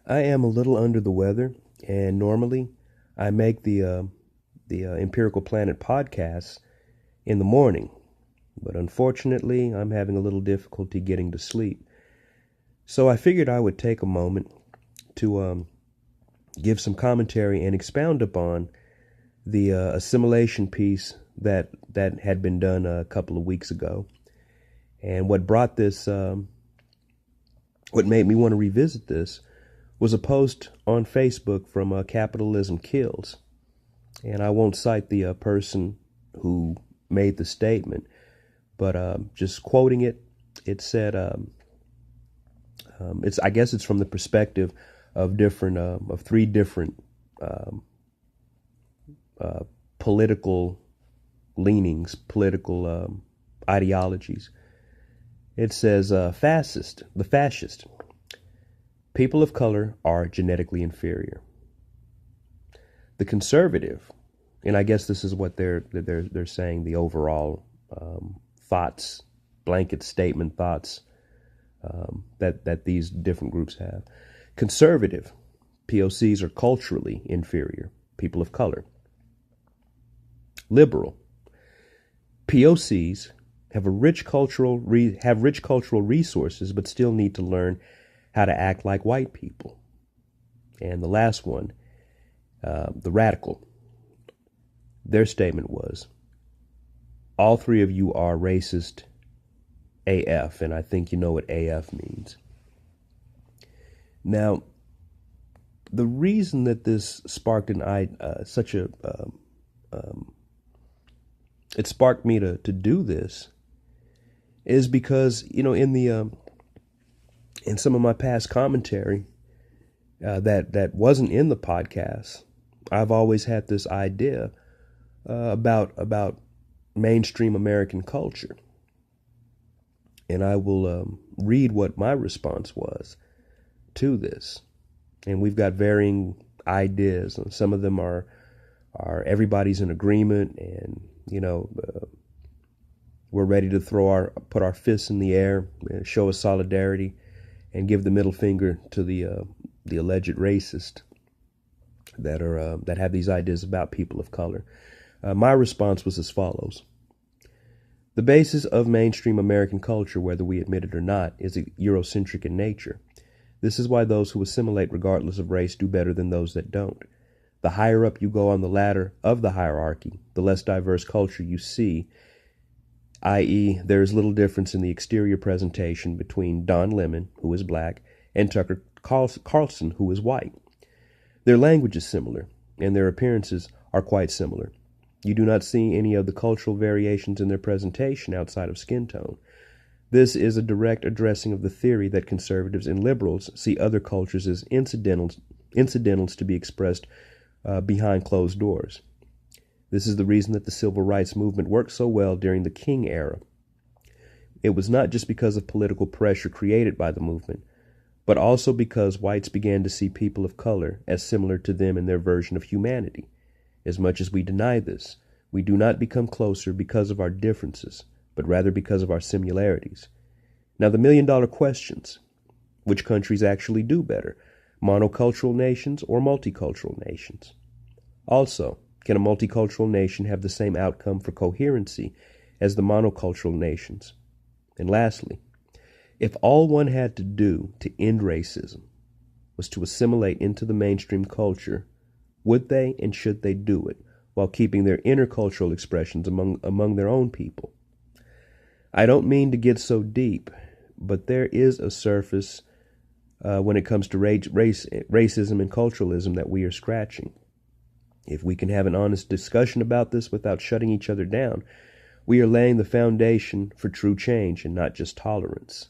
I am a little under the weather, and normally I make the Empirical Planet podcast in the morning, but unfortunately I'm having a little difficulty getting to sleep. So I figured I would take a moment to give some commentary and expound upon the assimilation piece that had been done a couple of weeks ago, and what brought this, what made me want to revisit this was a post on Facebook from Capitalism Kills. And I won't cite the person who made the statement, but just quoting it, it said, I guess it's from the perspective of three different um, political leanings, political ideologies. It says, the fascist. People of color are genetically inferior. The conservative, and I guess this is what they're saying, the overall thoughts, blanket statement thoughts that these different groups have. Conservative, POCs are culturally inferior, people of color. Liberal, POCs have rich cultural resources, but still need to learn how to act like white people. And the last one, the radical, their statement was, all three of you are racist AF, and I think you know what AF means. Now, the reason that this sparked it sparked me to do this is because, in some of my past commentary that wasn't in the podcast, I've always had this idea about mainstream American culture, and I will read what my response was to this. And we've got varying ideas, and some of them are everybody's in agreement, and we're ready to put our fists in the air, show a solidarity, and give the middle finger to the alleged racist that have these ideas about people of color. My response was as follows. The basis of mainstream American culture, whether we admit it or not, is Eurocentric in nature. This is why those who assimilate regardless of race do better than those that don't. The higher up you go on the ladder of the hierarchy, the less diverse culture you see, i.e., there is little difference in the exterior presentation between Don Lemon, who is black, and Tucker Carlson, who is white. Their language is similar, and their appearances are quite similar. You do not see any of the cultural variations in their presentation outside of skin tone. This is a direct addressing of the theory that conservatives and liberals see other cultures as incidentals to be expressed behind closed doors. This is the reason that the civil rights movement worked so well during the King era. It was not just because of political pressure created by the movement, but also because whites began to see people of color as similar to them in their version of humanity. As much as we deny this, we do not become closer because of our differences, but rather because of our similarities. Now, the million-dollar questions: which countries actually do better, monocultural nations or multicultural nations? Also, can a multicultural nation have the same outcome for coherency as the monocultural nations? And lastly, if all one had to do to end racism was to assimilate into the mainstream culture, would they and should they do it while keeping their intercultural expressions among their own people? I don't mean to get so deep, but there is a surface when it comes to racism and culturalism that we are scratching. If we can have an honest discussion about this without shutting each other down, we are laying the foundation for true change and not just tolerance.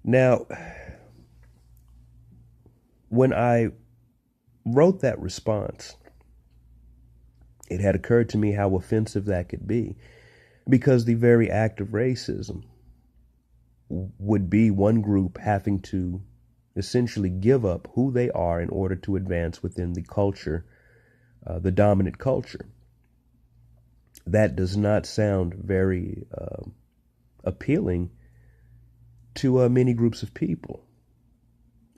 Now, when I wrote that response, it had occurred to me how offensive that could be, because the very act of racism would be one group having to essentially give up who they are in order to advance within the culture, the dominant culture. That does not sound very appealing to many groups of people.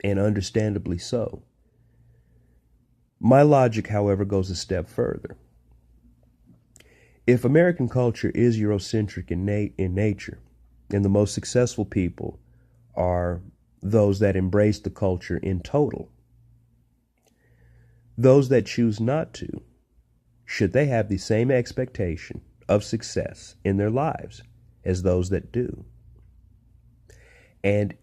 and understandably so. My logic, however, goes a step further. If American culture is Eurocentric in nature, and the most successful people are those that embrace the culture in total, those that choose not to, should they have the same expectation of success in their lives as those that do? And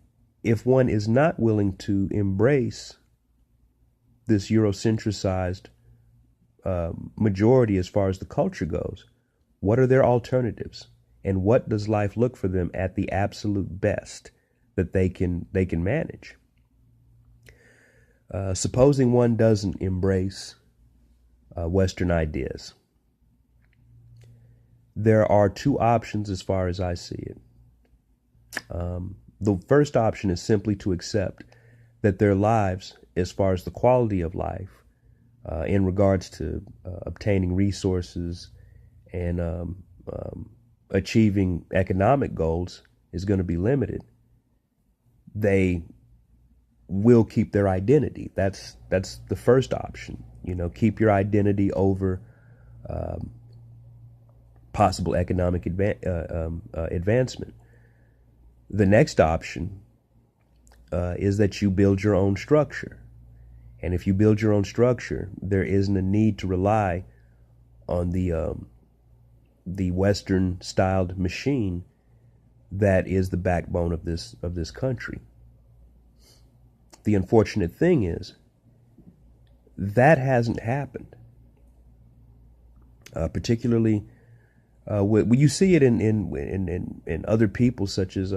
if one is not willing to embrace this Eurocentricized majority as far as the culture goes, what are their alternatives? And what does life look for them at the absolute best that they can manage? Supposing one doesn't embrace Western ideas, there are two options as far as I see it. The first option is simply to accept that their lives, as far as the quality of life, in regards to obtaining resources and achieving economic goals, is going to be limited. They will keep their identity. That's the first option. Keep your identity over possible economic advancement. The next option is that you build your own structure. And if you build your own structure, there isn't a need to rely on the Western-styled machine that is the backbone of this country. The unfortunate thing is that hasn't happened. Particularly, you see it in other people, such as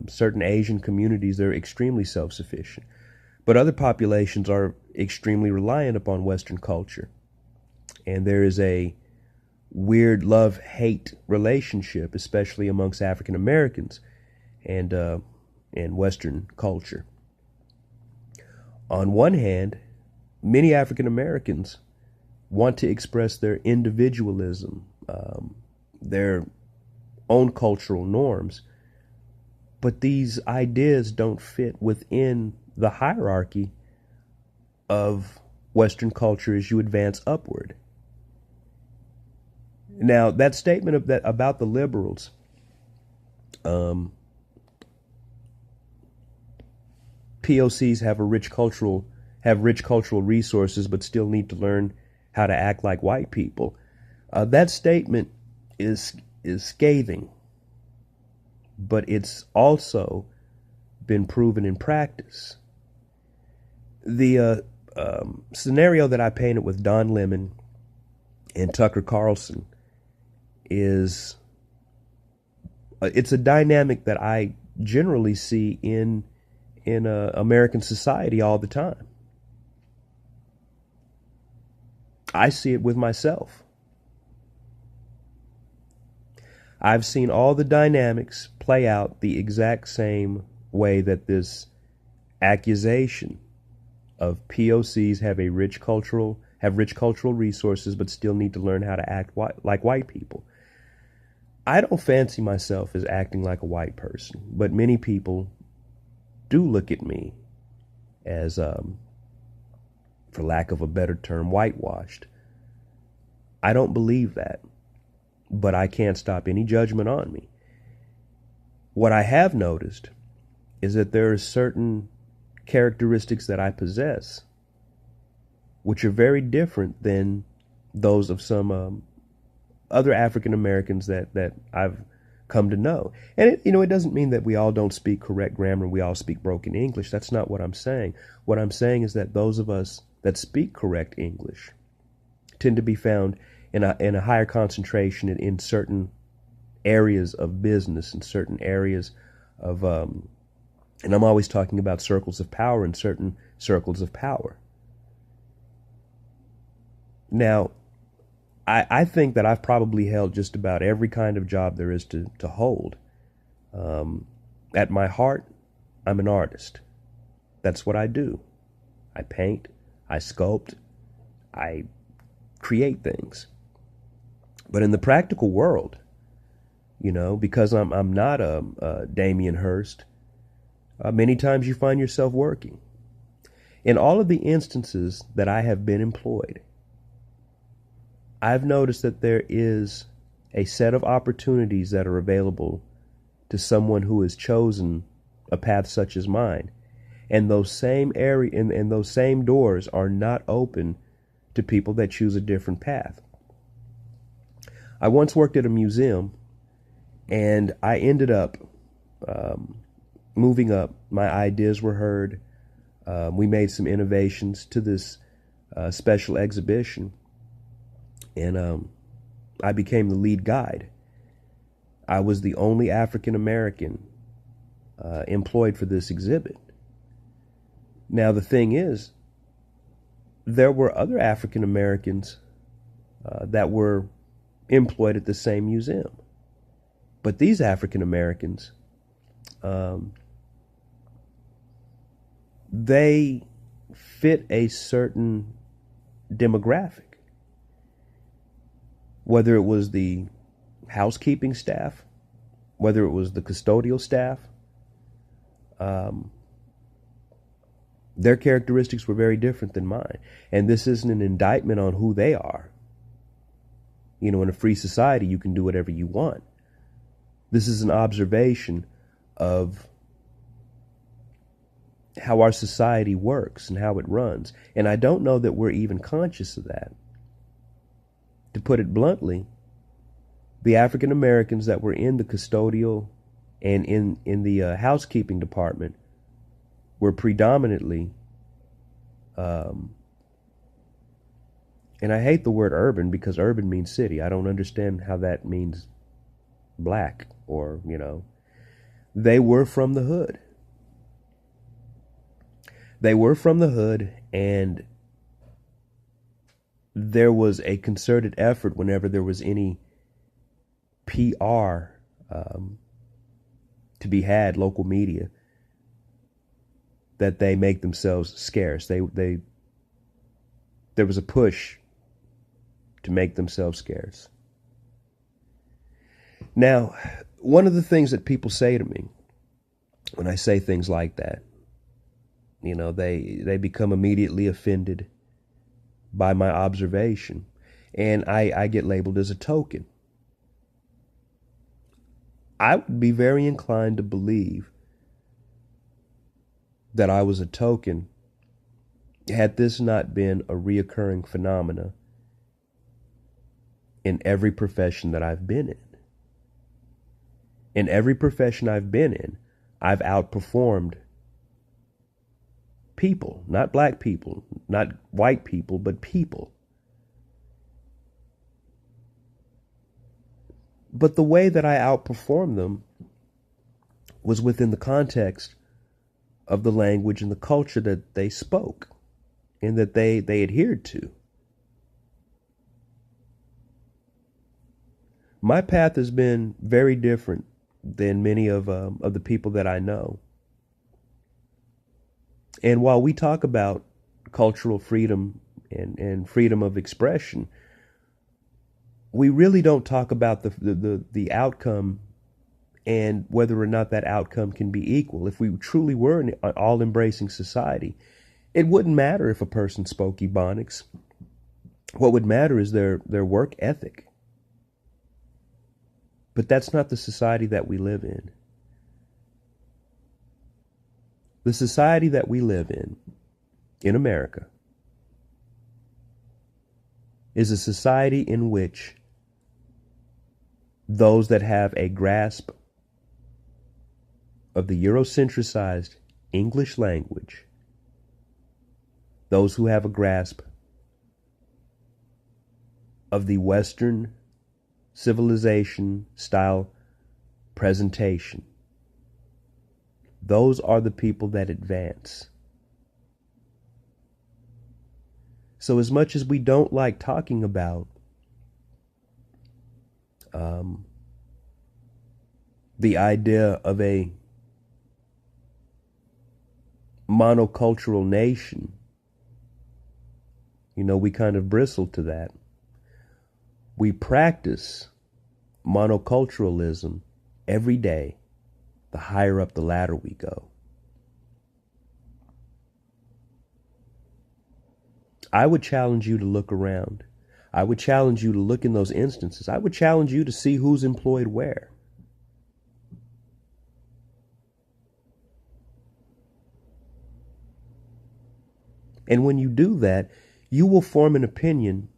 certain Asian communities. They're extremely self-sufficient, but other populations are extremely reliant upon Western culture, and there is a weird love-hate relationship, especially amongst African Americans and Western culture. On one hand, many African Americans want to express their individualism, their own cultural norms, but these ideas don't fit within the hierarchy of Western culture as you advance upward. Now, that statement about the liberals, POCs have rich cultural resources, but still need to learn how to act like white people. That statement is scathing, but it's also been proven in practice. The scenario that I painted with Don Lemon and Tucker Carlson is it's a dynamic that I generally see in American society all the time. I see it with myself. I've seen all the dynamics play out the exact same way that this accusation of POCs have rich cultural resources but still need to learn how to act like white people. I don't fancy myself as acting like a white person, but many people do look at me as, for lack of a better term, whitewashed. I don't believe that, but I can't stop any judgment on me. What I have noticed is that there are certain characteristics that I possess which are very different than those of some other African Americans that I've come to know. And it doesn't mean that we all don't speak correct grammar, we all speak broken English. That's not what I'm saying. What I'm saying is that those of us that speak correct English tend to be found in a higher concentration in certain areas of business, in certain areas of and I'm always talking about circles of power and certain circles of power. Now, I think that I've probably held just about every kind of job there is to hold. At my heart, I'm an artist. That's what I do. I paint, I sculpt, I create things. But in the practical world, because I'm not a Damien Hirst, many times you find yourself working. In all of the instances that I have been employed, I've noticed that there is a set of opportunities that are available to someone who has chosen a path such as mine. And those same and those same doors are not open to people that choose a different path. I once worked at a museum, and I ended up moving up. My ideas were heard. We made some innovations to this special exhibition, and I became the lead guide. I was the only African American employed for this exhibit. Now, the thing is, there were other African Americans that were employed at the same museum. But these African Americans, they fit a certain demographic. Whether it was the housekeeping staff, whether it was the custodial staff, their characteristics were very different than mine. And this isn't an indictment on who they are. You know, in a free society, you can do whatever you want. This is an observation of how our society works and how it runs. And I don't know that we're even conscious of that. To put it bluntly, the African Americans that were in the custodial and in the housekeeping department were predominantly, and I hate the word urban because urban means city. I don't understand how that means black or, you know, they were from the hood. They were from the hood, and there was a concerted effort whenever there was any PR to be had, local media, that they make themselves scarce. There was a push to make themselves scarce. Now, one of the things that people say to me when I say things like that, you know, they become immediately offended by my observation, and I get labeled as a token. I would be very inclined to believe that I was a token had this not been a reoccurring phenomena in every profession that I've been in. In every profession I've been in, I've outperformed people, not black people, not white people, but people. But the way that I outperformed them was within the context of the language and the culture that they spoke and that they adhered to. My path has been very different than many of the people that I know. And while we talk about cultural freedom and freedom of expression, we really don't talk about the outcome and whether or not that outcome can be equal. If we truly were an all-embracing society, it wouldn't matter if a person spoke Ebonics. What would matter is their work ethic. But that's not the society that we live in. The society that we live in America, is a society in which those that have a grasp of the Eurocentricized English language, those who have a grasp of the Western civilization style presentation, those are the people that advance. So as much as we don't like talking about the idea of a monocultural nation, you know, we kind of bristle to that. We practice monoculturalism every day, the higher up the ladder we go. I would challenge you to look around. I would challenge you to look in those instances. I would challenge you to see who's employed where. And when you do that, you will form an opinion.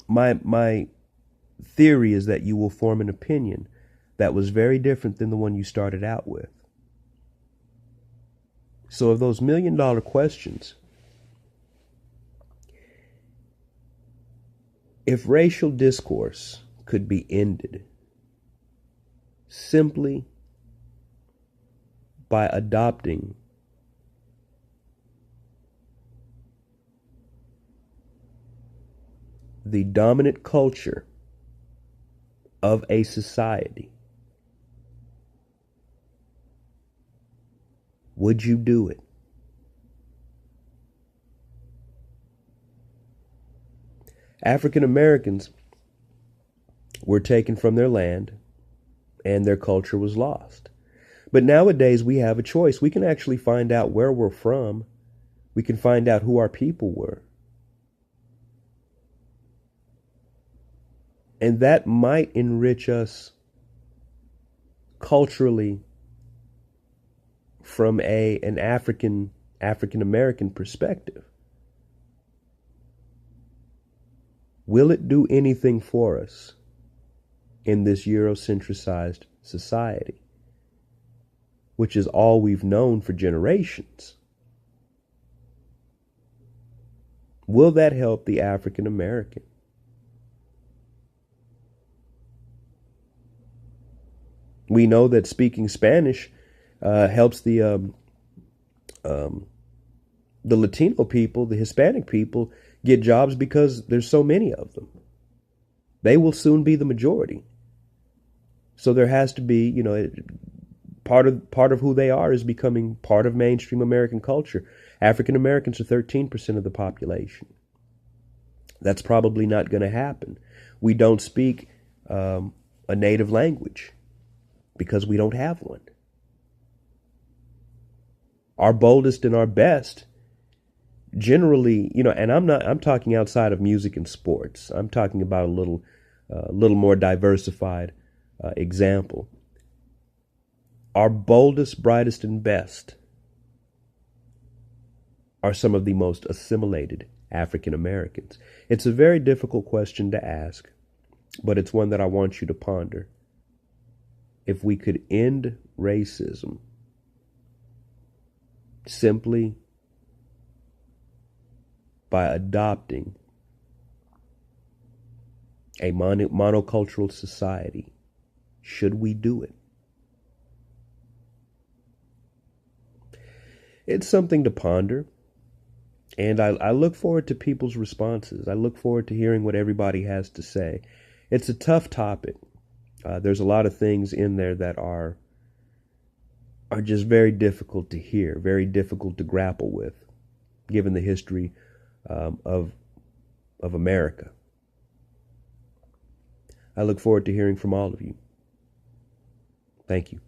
My theory is that you will form an opinion that was very different than the one you started out with. So of those $1,000,000 questions, if racial discourse could be ended simply by adopting the dominant culture of a society, would you do it? African Americans were taken from their land and their culture was lost. But nowadays we have a choice. We can actually find out where we're from. We can find out who our people were. And that might enrich us culturally from an African American perspective. Will it do anything for us in this Eurocentricized society, which is all we've known for generations? Will that help the African American? We know that speaking Spanish helps the Latino people, the Hispanic people, get jobs because there's so many of them. They will soon be the majority. So there has to be, part of who they are is becoming part of mainstream American culture. African Americans are 13% of the population. That's probably not going to happen. We don't speak a native language because we don't have one. Our boldest and our best generally, and I'm talking outside of music and sports. I'm talking about a little more diversified example. Our boldest, brightest, and best are some of the most assimilated African Americans. It's a very difficult question to ask, but it's one that I want you to ponder. If we could end racism simply by adopting a monocultural society, should we do it? It's something to ponder, and I look forward to people's responses. I look forward to hearing what everybody has to say. It's a tough topic. There's a lot of things in there that are just very difficult to hear, very difficult to grapple with, given the history of America. I look forward to hearing from all of you. Thank you.